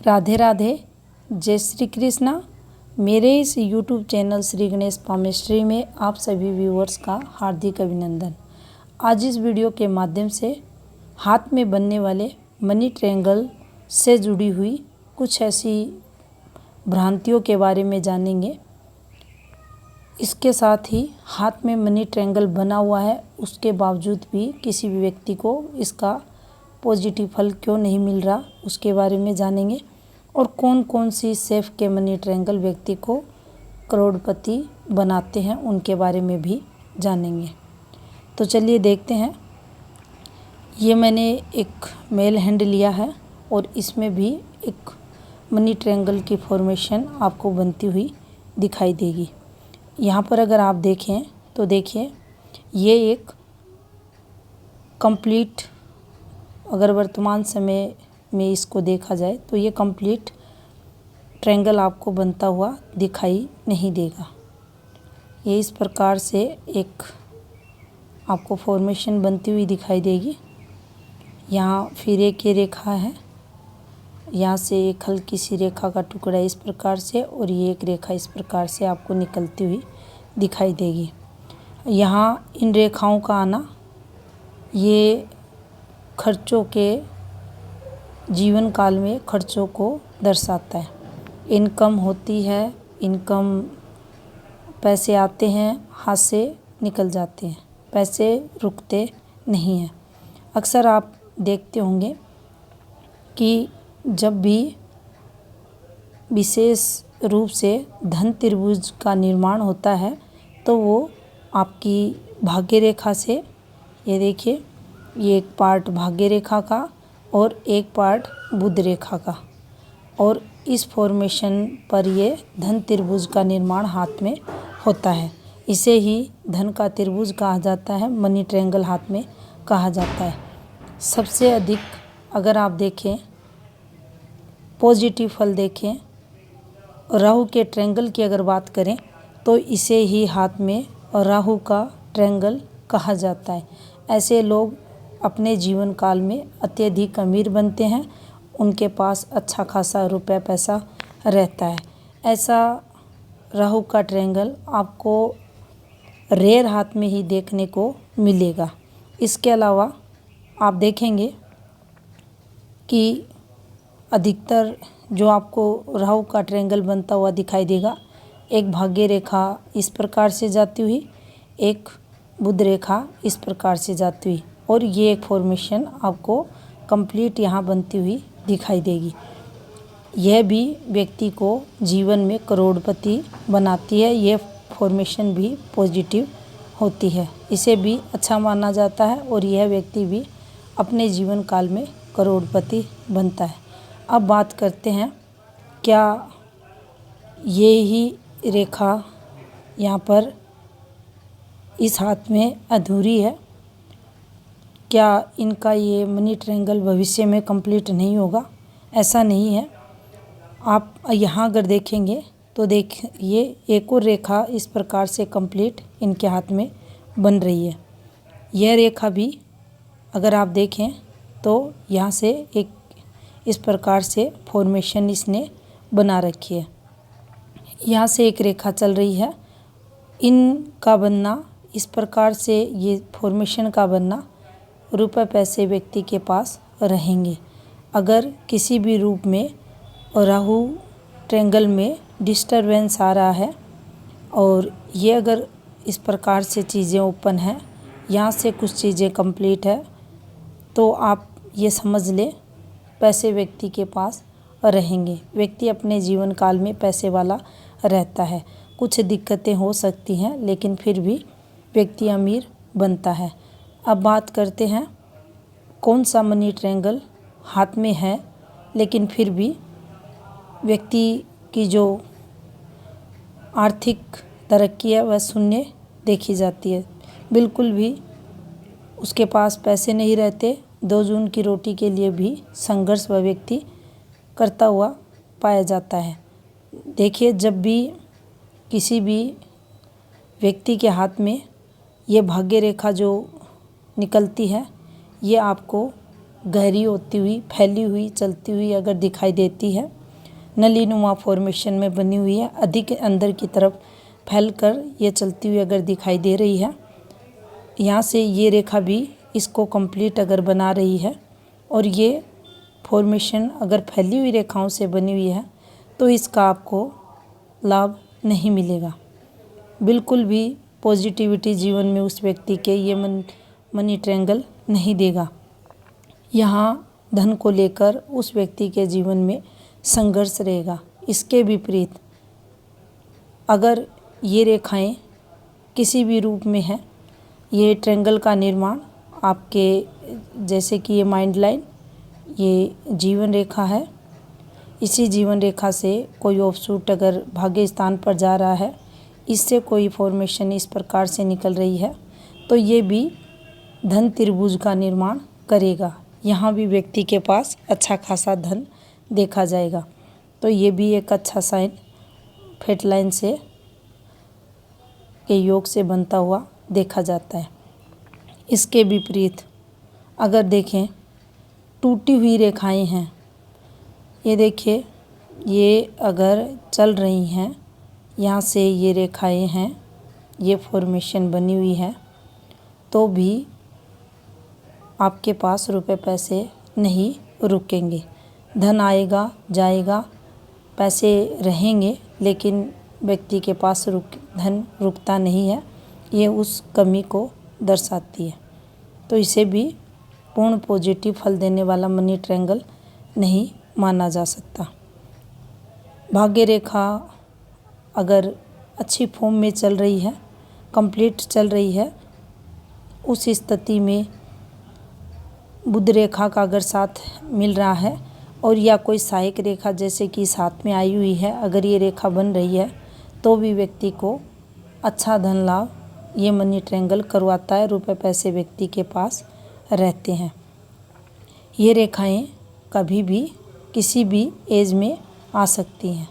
राधे राधे, जय श्री कृष्णा। मेरे इस YouTube channel Shri Ganesh palmistry में आप सभी व्यूअर्स का हार्दिक अभिनंदन। आज इस वीडियो के माध्यम से हाथ में बनने वाले मनी ट्रायंगल से जुड़ी हुई कुछ ऐसी भ्रांतियों के बारे में जानेंगे। इसके साथ ही हाथ में मनी ट्रायंगल बना हुआ है, उसके बावजूद भी किसी भी व्यक्ति को इसका पॉजिटिव फल क्यों नहीं मिल रहा, उसके बारे में जानेंगे। और कौन कौन सी शेप के मनी ट्रायंगल व्यक्ति को करोड़पति बनाते हैं, उनके बारे में भी जानेंगे। तो चलिए देखते हैं। ये मैंने एक मेल हैंड लिया है और इसमें भी एक मनी ट्रायंगल की फॉर्मेशन आपको बनती हुई दिखाई देगी। यहाँ पर अगर आप देखें तो देखिए, ये एक कंप्लीट, अगर वर्तमान समय में इसको देखा जाए तो ये कंप्लीट ट्रायंगल आपको बनता हुआ दिखाई नहीं देगा। ये इस प्रकार से एक आपको फॉर्मेशन बनती हुई दिखाई देगी। यहाँ फिर एक ये रेखा है, यहाँ से एक हल्की सी रेखा का टुकड़ा इस प्रकार से, और ये एक रेखा इस प्रकार से आपको निकलती हुई दिखाई देगी। यहाँ इन रेखाओं का आना ये खर्चों के, जीवन काल में खर्चों को दर्शाता है। इनकम होती है, इनकम, पैसे आते हैं, हाथ से निकल जाते हैं, पैसे रुकते नहीं हैं। अक्सर आप देखते होंगे कि जब भी विशेष रूप से धन त्रिभुज का निर्माण होता है तो वो आपकी भाग्य रेखा से, ये देखिए, ये एक पार्ट भाग्य रेखा का और एक पार्ट बुध रेखा का, और इस फॉर्मेशन पर ये धन त्रिभुज का निर्माण हाथ में होता है। इसे ही धन का त्रिभुज कहा जाता है, मनी ट्रायंगल हाथ में कहा जाता है। सबसे अधिक अगर आप देखें, पॉजिटिव फल देखें, राहु के ट्रायंगल की अगर बात करें तो इसे ही हाथ में राहु का ट्रायंगल कहा जाता है। ऐसे लोग अपने जीवन काल में अत्यधिक अमीर बनते हैं, उनके पास अच्छा खासा रुपया पैसा रहता है। ऐसा राहु का ट्रायंगल आपको रेयर हाथ में ही देखने को मिलेगा। इसके अलावा आप देखेंगे कि अधिकतर जो आपको राहु का ट्रायंगल बनता हुआ दिखाई देगा, एक भाग्य रेखा इस प्रकार से जाती हुई, एक बुध रेखा इस प्रकार से जाती हुई, और ये एक फॉर्मेशन आपको कंप्लीट यहाँ बनती हुई दिखाई देगी। यह भी व्यक्ति को जीवन में करोड़पति बनाती है। यह फॉर्मेशन भी पॉजिटिव होती है, इसे भी अच्छा माना जाता है, और यह व्यक्ति भी अपने जीवन काल में करोड़पति बनता है। अब बात करते हैं, क्या ये ही रेखा यहाँ पर इस हाथ में अधूरी है? क्या इनका ये मनी ट्रायंगल भविष्य में कंप्लीट नहीं होगा? ऐसा नहीं है। आप यहाँ अगर देखेंगे तो देखिए, एक और रेखा इस प्रकार से कंप्लीट इनके हाथ में बन रही है। यह रेखा भी अगर आप देखें तो यहाँ से एक इस प्रकार से फॉर्मेशन इसने बना रखी है। यहाँ से एक रेखा चल रही है। इनका बनना इस प्रकार से, ये फॉर्मेशन का बनना, रुपए पैसे व्यक्ति के पास रहेंगे। अगर किसी भी रूप में राहु ट्रायंगल में डिस्टरबेंस आ रहा है और ये अगर इस प्रकार से चीज़ें ओपन हैं, यहाँ से कुछ चीज़ें कंप्लीट है, तो आप ये समझ लें पैसे व्यक्ति के पास रहेंगे। व्यक्ति अपने जीवन काल में पैसे वाला रहता है। कुछ दिक्कतें हो सकती हैं, लेकिन फिर भी व्यक्ति अमीर बनता है। अब बात करते हैं, कौन सा मनी ट्रायंगल हाथ में है लेकिन फिर भी व्यक्ति की जो आर्थिक तरक्की है वह शून्य देखी जाती है। बिल्कुल भी उसके पास पैसे नहीं रहते। 2 जून की रोटी के लिए भी संघर्ष वह व्यक्ति करता हुआ पाया जाता है। देखिए, जब भी किसी भी व्यक्ति के हाथ में ये भाग्य रेखा जो निकलती है, ये आपको गहरी होती हुई, फैली हुई, चलती हुई अगर दिखाई देती है, नलीनुमा फॉर्मेशन में बनी हुई है, अधिक अंदर की तरफ फैलकर ये चलती हुई अगर दिखाई दे रही है, यहाँ से ये रेखा भी इसको कंप्लीट अगर बना रही है और ये फॉर्मेशन अगर फैली हुई रेखाओं से बनी हुई है, तो इसका आपको लाभ नहीं मिलेगा। बिल्कुल भी पॉजिटिविटी जीवन में उस व्यक्ति के ये मनी ट्रायंगल नहीं देगा। यहाँ धन को लेकर उस व्यक्ति के जीवन में संघर्ष रहेगा। इसके विपरीत अगर ये रेखाएं किसी भी रूप में हैं, ये ट्रायंगल का निर्माण आपके, जैसे कि ये माइंड लाइन, ये जीवन रेखा है, इसी जीवन रेखा से कोई ऑफशूट अगर भाग्य स्थान पर जा रहा है, इससे कोई फॉर्मेशन इस प्रकार से निकल रही है, तो ये भी धन त्रिभुज का निर्माण करेगा। यहाँ भी व्यक्ति के पास अच्छा खासा धन देखा जाएगा। तो ये भी एक अच्छा साइन फेट लाइन से के योग से बनता हुआ देखा जाता है। इसके विपरीत अगर देखें, टूटी हुई रेखाएं हैं, ये देखिए, ये अगर चल रही हैं, यहाँ से ये रेखाएं हैं, ये फॉर्मेशन बनी हुई है, तो भी आपके पास रुपए पैसे नहीं रुकेंगे। धन आएगा जाएगा, पैसे रहेंगे, लेकिन व्यक्ति के पास धन रुकता नहीं है। ये उस कमी को दर्शाती है। तो इसे भी पूर्ण पॉजिटिव फल देने वाला मनी ट्रायंगल नहीं माना जा सकता। भाग्य रेखा अगर अच्छी फॉर्म में चल रही है, कंप्लीट चल रही है, उस स्थिति में बुध रेखा का अगर साथ मिल रहा है और या कोई सहायक रेखा जैसे कि साथ में आई हुई है, अगर ये रेखा बन रही है, तो भी व्यक्ति को अच्छा धन लाभ ये मनी ट्रायंगल करवाता है। रुपए पैसे व्यक्ति के पास रहते हैं। ये रेखाएं कभी भी किसी भी एज में आ सकती हैं।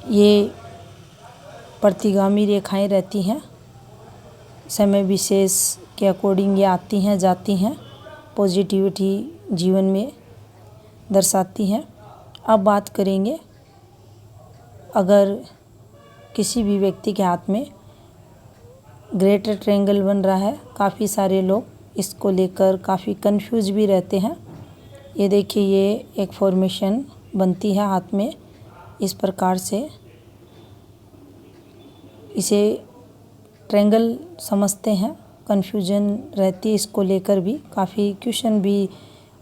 ये प्रतिगामी रेखाएं रहती हैं, समय विशेष के अकॉर्डिंग ये आती हैं जाती हैं, पॉजिटिविटी जीवन में दर्शाती हैं। अब बात करेंगे, अगर किसी भी व्यक्ति के हाथ में ग्रेटर ट्रायंगल बन रहा है, काफ़ी सारे लोग इसको लेकर काफ़ी कंफ्यूज भी रहते हैं। ये देखिए, ये एक फॉर्मेशन बनती है हाथ में, इस प्रकार से इसे ट्रायंगल समझते हैं। कन्फ्यूजन रहती है इसको लेकर भी, काफ़ी क्वेश्चन भी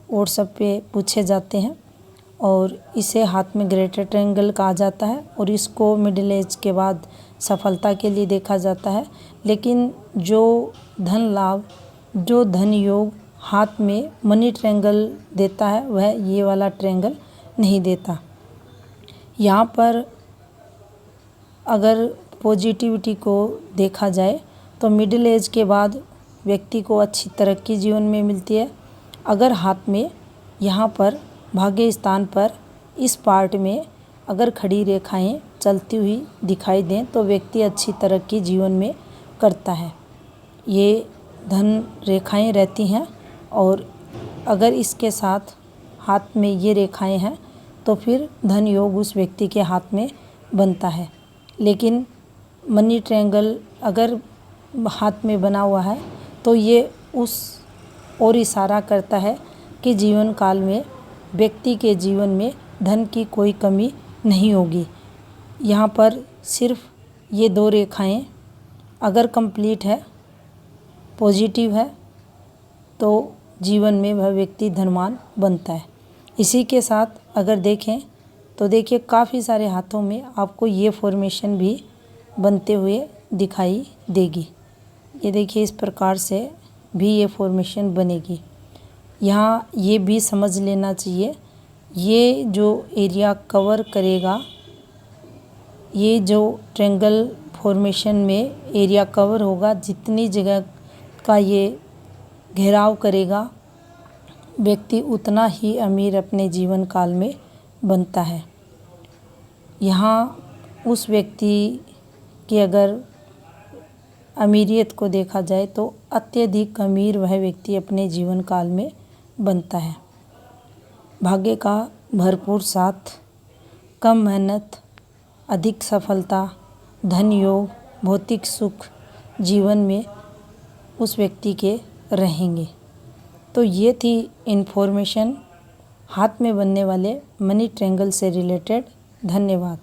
व्हाट्सएप पे पूछे जाते हैं। और इसे हाथ में ग्रेटर ट्रायंगल कहा जाता है और इसको मिडिल एज के बाद सफलता के लिए देखा जाता है। लेकिन जो धन लाभ, जो धन योग हाथ में मनी ट्रायंगल देता है, वह ये वाला ट्रायंगल नहीं देता। यहाँ पर अगर पॉजिटिविटी को देखा जाए तो मिडिल एज के बाद व्यक्ति को अच्छी तरक्की जीवन में मिलती है। अगर हाथ में यहाँ पर भाग्य स्थान पर इस पार्ट में अगर खड़ी रेखाएं चलती हुई दिखाई दें, तो व्यक्ति अच्छी तरक्की जीवन में करता है। ये धन रेखाएं रहती हैं और अगर इसके साथ हाथ में ये रेखाएं हैं, तो फिर धन योग उस व्यक्ति के हाथ में बनता है। लेकिन मनी ट्रायंगल अगर हाथ में बना हुआ है, तो ये उस और इशारा करता है कि जीवन काल में व्यक्ति के जीवन में धन की कोई कमी नहीं होगी। यहाँ पर सिर्फ ये दो रेखाएं अगर कंप्लीट है, पॉजिटिव है, तो जीवन में वह व्यक्ति धनवान बनता है। इसी के साथ अगर देखें तो देखिए, काफ़ी सारे हाथों में आपको ये फॉर्मेशन भी बनते हुए दिखाई देगी। ये देखिए, इस प्रकार से भी ये फॉर्मेशन बनेगी। यहाँ ये भी समझ लेना चाहिए, ये जो एरिया कवर करेगा, ये जो ट्रायंगल फॉर्मेशन में एरिया कवर होगा, जितनी जगह का ये घेराव करेगा, व्यक्ति उतना ही अमीर अपने जीवन काल में बनता है। यहाँ उस व्यक्ति की अगर अमीरियत को देखा जाए तो अत्यधिक अमीर वह व्यक्ति अपने जीवन काल में बनता है। भाग्य का भरपूर साथ, कम मेहनत, अधिक सफलता, धन योग, भौतिक सुख जीवन में उस व्यक्ति के रहेंगे। तो ये थी इन्फॉर्मेशन हाथ में बनने वाले मनी ट्रायंगल से रिलेटेड। धन्यवाद।